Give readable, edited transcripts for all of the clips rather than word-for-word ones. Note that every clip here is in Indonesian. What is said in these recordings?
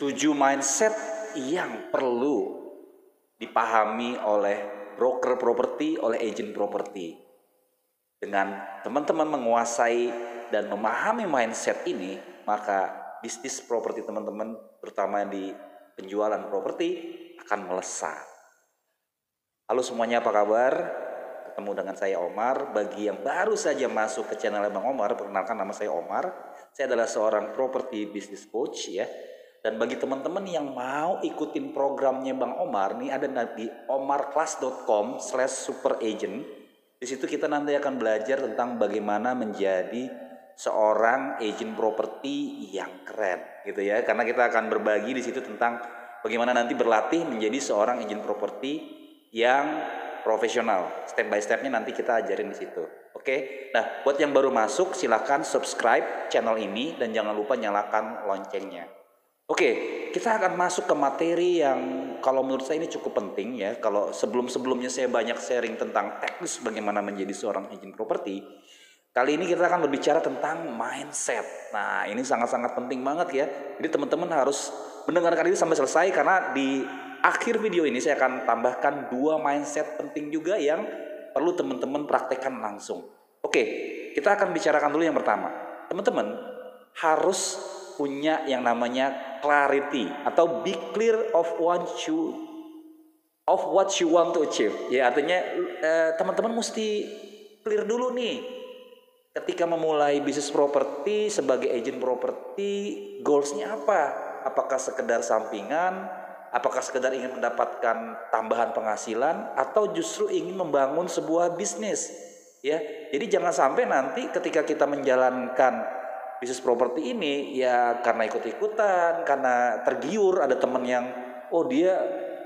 7 mindset yang perlu dipahami oleh broker properti, oleh agent properti. Dengan teman-teman menguasai dan memahami mindset ini, maka bisnis properti teman-teman, terutama di penjualan properti, akan melesat. Halo semuanya, apa kabar? Ketemu dengan saya Omar. Bagi yang baru saja masuk ke channel Bang Omar, perkenalkan nama saya Omar. Saya adalah seorang property business coach ya. Dan bagi teman-teman yang mau ikutin programnya Bang Omar, nih ada di omarclass.com/superagent. Di situ kita nanti akan belajar tentang bagaimana menjadi seorang agent properti yang keren, gitu ya. Karena kita akan berbagi di situ tentang bagaimana nanti berlatih menjadi seorang agent properti yang profesional. Step by stepnya nanti kita ajarin di situ. Oke. Nah, buat yang baru masuk silahkan subscribe channel ini dan jangan lupa nyalakan loncengnya. Oke, kita akan masuk ke materi yang kalau menurut saya ini cukup penting ya. Kalau sebelumnya saya banyak sharing tentang teknis bagaimana menjadi seorang agent properti. Kali ini kita akan berbicara tentang mindset. Nah, ini sangat-sangat penting banget ya. Jadi teman-teman harus mendengarkan ini sampai selesai karena di akhir video ini saya akan tambahkan 2 mindset penting juga yang perlu teman-teman praktekkan langsung. Oke, kita akan bicarakan dulu yang pertama. Teman-teman harus punya yang namanya clarity atau be clear of what you want to achieve. Ya, artinya teman-teman mesti clear dulu nih. Ketika memulai bisnis properti sebagai agent properti, goalsnya apa? Apakah sekedar sampingan? Apakah sekedar ingin mendapatkan tambahan penghasilan? Atau justru ingin membangun sebuah bisnis? Ya, jadi jangan sampai nanti ketika kita menjalankan bisnis properti ini ya karena ikut-ikutan, karena tergiur, ada teman yang dia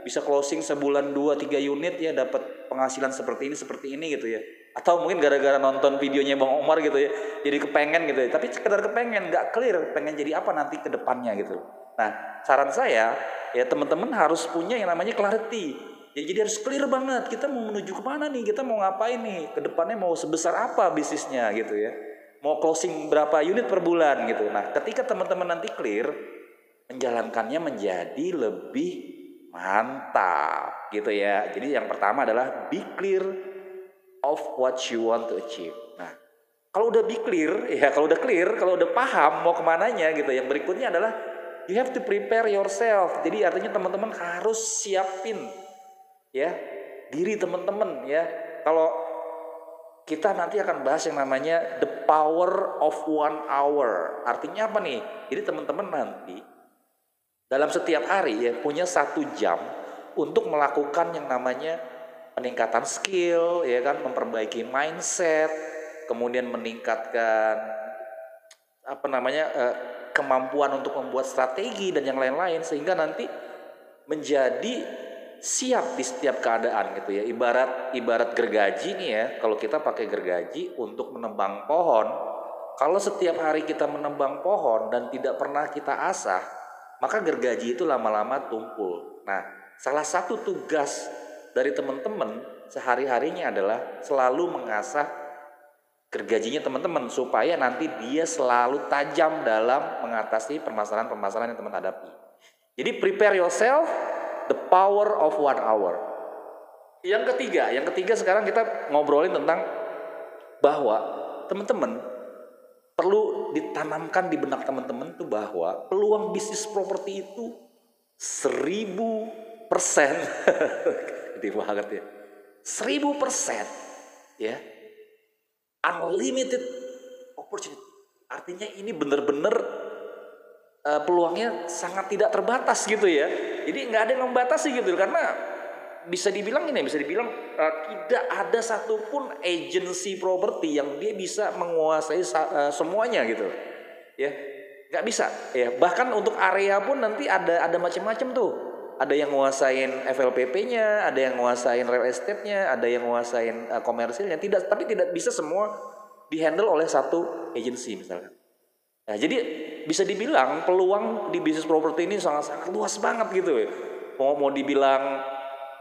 bisa closing sebulan 2-3 unit ya dapat penghasilan seperti ini gitu ya. Atau mungkin gara-gara nonton videonya Bang Omar gitu ya, jadi kepengen gitu ya. Tapi sekedar kepengen, nggak clear pengen jadi apa nanti ke depannya gitu. Nah, saran saya ya teman-teman harus punya yang namanya clarity. Ya, jadi harus clear banget, kita mau menuju kemana nih, kita mau ngapain nih, ke depannya mau sebesar apa bisnisnya gitu ya. Mau closing berapa unit per bulan gitu. Nah, ketika teman-teman nanti clear, menjalankannya menjadi lebih mantap gitu ya. Jadi yang pertama adalah be clear of what you want to achieve. Nah, kalau udah be clear, ya kalau udah clear, kalau udah paham mau kemananya gitu. Yang berikutnya adalah you have to prepare yourself. Jadi artinya teman-teman harus siapin ya diri teman-teman ya. Kalau kita nanti akan bahas yang namanya the power of 1 hour. Artinya apa nih? Jadi teman-teman nanti dalam setiap hari ya punya 1 jam untuk melakukan yang namanya peningkatan skill, ya kan, memperbaiki mindset, kemudian meningkatkan kemampuan untuk membuat strategi dan yang lain-lain sehingga nanti menjadi siap di setiap keadaan gitu ya. Ibarat gergaji nih ya. Kalau kita pakai gergaji untuk menebang pohon, kalau setiap hari kita menebang pohon dan tidak pernah kita asah, maka gergaji itu lama-lama tumpul. Nah, salah satu tugas dari teman-teman sehari-harinya adalah selalu mengasah gergajinya teman-teman supaya nanti dia selalu tajam dalam mengatasi permasalahan-permasalahan yang teman hadapi. Jadi prepare yourself, the power of 1 hour. Yang ketiga sekarang kita ngobrolin tentang bahwa teman-teman perlu ditanamkan di benak teman-teman tuh bahwa peluang bisnis properti itu 1000%. Gede banget ya. 1000% ya. Unlimited opportunity. Artinya ini benar-benar peluangnya sangat tidak terbatas gitu ya. Jadi nggak ada yang membatasi gitu karena bisa dibilang tidak ada satupun agensi properti yang dia bisa menguasai semuanya gitu ya, nggak bisa ya. Bahkan untuk area pun nanti ada macam-macam tuh. Ada yang nguasain FLPP-nya, ada yang nguasain real estate-nya, ada yang nguasain komersilnya. Tapi tidak bisa semua dihandle oleh satu agensi misalkan. Nah, jadi bisa dibilang peluang di bisnis properti ini sangat-sangat luas banget gitu ya. Mau dibilang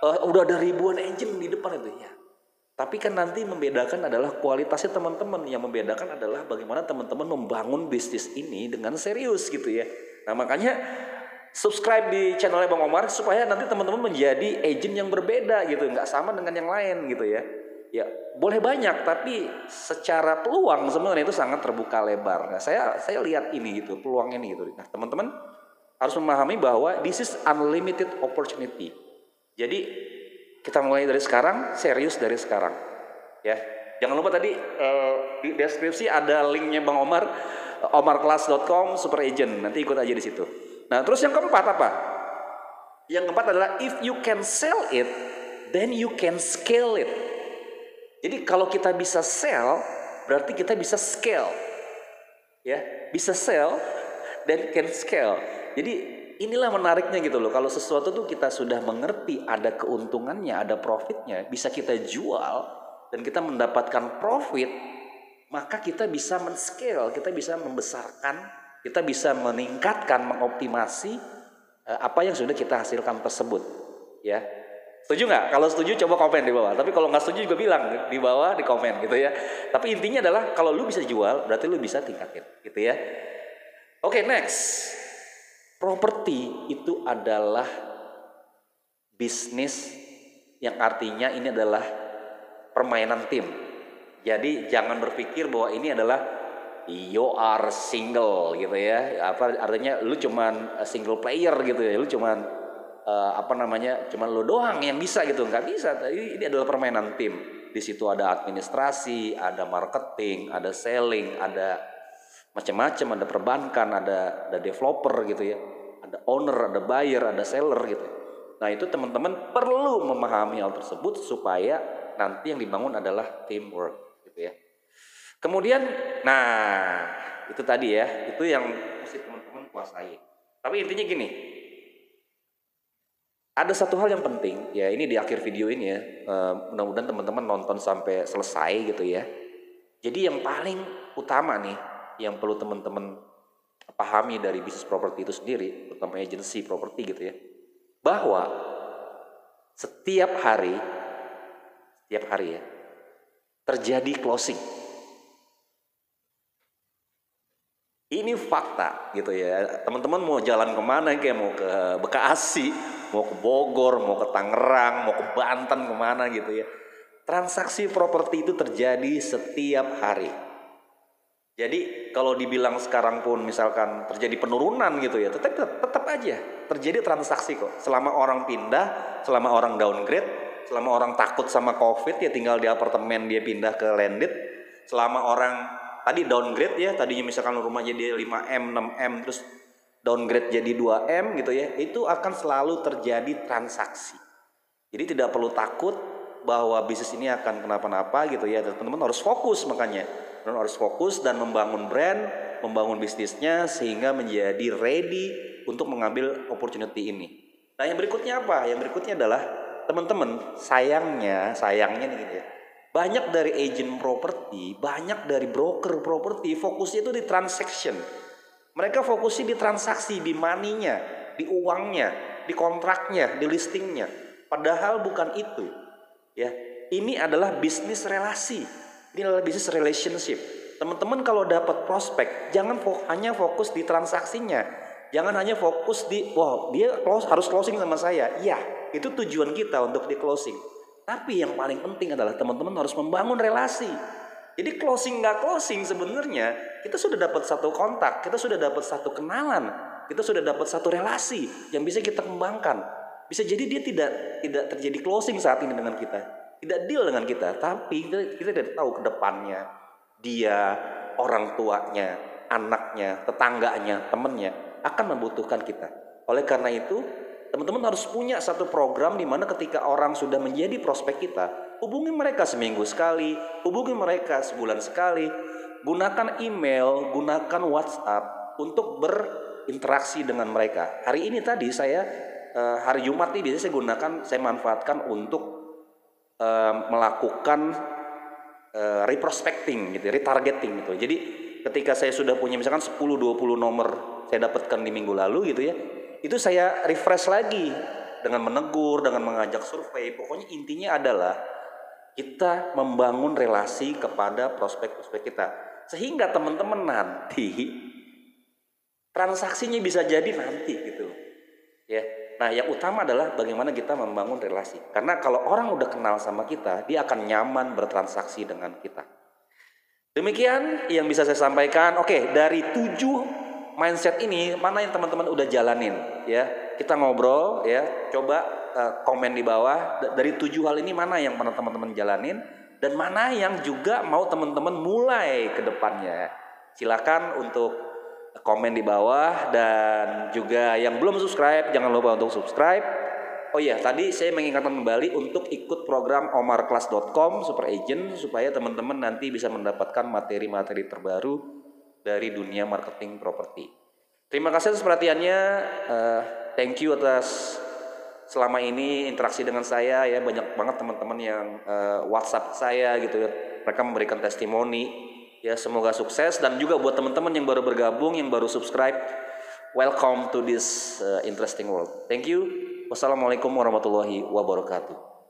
udah ada ribuan agent di depan itu ya. Tapi kan nanti membedakan adalah kualitasnya teman-teman. Yang membedakan adalah bagaimana teman-teman membangun bisnis ini dengan serius gitu ya. Nah, makanya subscribe di channelnya Bang Omar supaya nanti teman-teman menjadi agent yang berbeda gitu, nggak sama dengan yang lain gitu ya. Ya boleh banyak, tapi secara peluang sebenarnya itu sangat terbuka lebar. Nah, saya lihat ini gitu, peluang ini gitu. Nah, teman-teman harus memahami bahwa this is unlimited opportunity. Jadi kita mulai dari sekarang, serius dari sekarang. Ya, jangan lupa tadi di deskripsi ada linknya Bang Omar, omarclass.com super agent. Nanti ikut aja di situ. Nah, terus yang keempat apa? Yang keempat adalah if you can sell it, then you can scale it. Jadi kalau kita bisa sell, berarti kita bisa scale. Ya, bisa sell dan can scale. Jadi inilah menariknya gitu loh. Kalau sesuatu tuh kita sudah mengerti ada keuntungannya, ada profitnya, bisa kita jual dan kita mendapatkan profit, maka kita bisa men-scale, kita bisa membesarkan, kita bisa meningkatkan, mengoptimasi apa yang sudah kita hasilkan tersebut. Ya. Setuju nggak? Kalau setuju coba komen di bawah. Tapi kalau nggak setuju juga bilang di bawah di komen gitu ya. Tapi intinya adalah kalau lu bisa jual, berarti lu bisa tingkatin, gitu ya. Oke, next. Properti itu adalah bisnis yang artinya ini adalah permainan tim. Jadi jangan berpikir bahwa ini adalah you are single gitu ya. Apa artinya lu cuman single player gitu ya. Lu cuman cuman lo doang yang bisa gitu, nggak bisa. Ini adalah permainan tim. Di situ ada administrasi, ada marketing, ada selling, ada macam-macam, ada perbankan, ada developer gitu ya, ada owner, ada buyer, ada seller gitu. Nah itu teman-teman perlu memahami hal tersebut supaya nanti yang dibangun adalah teamwork gitu ya. Kemudian, nah itu tadi ya, itu yang mesti teman-teman kuasai. Tapi intinya gini. Ada satu hal yang penting, ya ini di akhir video ini ya, mudah-mudahan teman-teman nonton sampai selesai gitu ya. Jadi yang paling utama nih, yang perlu teman-teman pahami dari bisnis properti itu sendiri, terutama agency properti gitu ya, bahwa setiap hari ya, terjadi closing. Ini fakta gitu ya. Teman-teman mau jalan kemana, kayak mau ke Bekasi, mau ke Bogor, mau ke Tangerang, mau ke Banten, kemana gitu ya. Transaksi properti itu terjadi setiap hari. Jadi kalau dibilang sekarang pun misalkan terjadi penurunan gitu ya, tetap aja terjadi transaksi kok. Selama orang pindah, selama orang downgrade, selama orang takut sama COVID ya tinggal di apartemen dia pindah ke landed, selama orang tadi downgrade ya, tadinya misalkan rumah jadi 5M, 6M terus downgrade jadi 2M gitu ya, itu akan selalu terjadi transaksi. Jadi tidak perlu takut bahwa bisnis ini akan kenapa-napa gitu ya. Teman-teman harus fokus, makanya teman harus fokus dan membangun brand, membangun bisnisnya sehingga menjadi ready untuk mengambil opportunity ini. Nah yang berikutnya apa? Yang berikutnya adalah teman-teman sayangnya nih gitu ya. Banyak dari agent properti, banyak dari broker properti fokusnya itu di transaction. Mereka fokusnya di transaksi, di money-nya, di uangnya, di kontraknya, di listingnya. Padahal bukan itu. Ya, ini adalah bisnis relasi. Ini adalah bisnis relationship. Teman-teman kalau dapat prospek, jangan hanya fokus di transaksinya. Jangan hanya fokus di, wow dia harus closing sama saya. Iya, itu tujuan kita untuk di closing. Tapi yang paling penting adalah teman-teman harus membangun relasi. Jadi closing nggak closing sebenarnya kita sudah dapat satu kontak, kita sudah dapat satu kenalan, kita sudah dapat satu relasi yang bisa kita kembangkan. Bisa jadi dia tidak terjadi closing saat ini dengan kita, tidak deal dengan kita, tapi kita tidak tahu ke depannya dia, orang tuanya, anaknya, tetangganya, temannya akan membutuhkan kita. Oleh karena itu teman-teman harus punya satu program di mana ketika orang sudah menjadi prospek kita, hubungi mereka seminggu sekali, hubungi mereka sebulan sekali, gunakan email, gunakan WhatsApp untuk berinteraksi dengan mereka. Hari ini tadi saya hari Jumat nih biasanya saya manfaatkan untuk melakukan reprospecting gitu, retargeting gitu. Jadi ketika saya sudah punya misalkan 10-20 nomor saya dapatkan di minggu lalu gitu ya, itu saya refresh lagi dengan menegur, dengan mengajak survei. Pokoknya intinya adalah kita membangun relasi kepada prospek-prospek kita. Sehingga teman-teman nanti transaksinya bisa jadi nanti gitu. ya. Nah, yang utama adalah bagaimana kita membangun relasi. Karena kalau orang udah kenal sama kita, dia akan nyaman bertransaksi dengan kita. Demikian yang bisa saya sampaikan. Oke, dari 7 mindset ini mana yang teman-teman udah jalanin ya? Kita ngobrol ya. Coba komen di bawah dari 7 hal ini mana yang pernah teman-teman jalanin dan mana yang juga mau teman-teman mulai ke depannya. Silakan untuk komen di bawah, dan juga yang belum subscribe jangan lupa untuk subscribe. Oh iya, tadi saya mengingatkan kembali untuk ikut program omarclass.com Super Agent supaya teman-teman nanti bisa mendapatkan materi-materi terbaru dari dunia marketing properti. Terima kasih atas perhatiannya. Thank you atas selama ini interaksi dengan saya ya. Banyak banget teman-teman yang WhatsApp saya gitu ya. Mereka memberikan testimoni. Ya, semoga sukses. Dan juga buat teman-teman yang baru bergabung, yang baru subscribe, welcome to this interesting world. Thank you. Wassalamualaikum warahmatullahi wabarakatuh.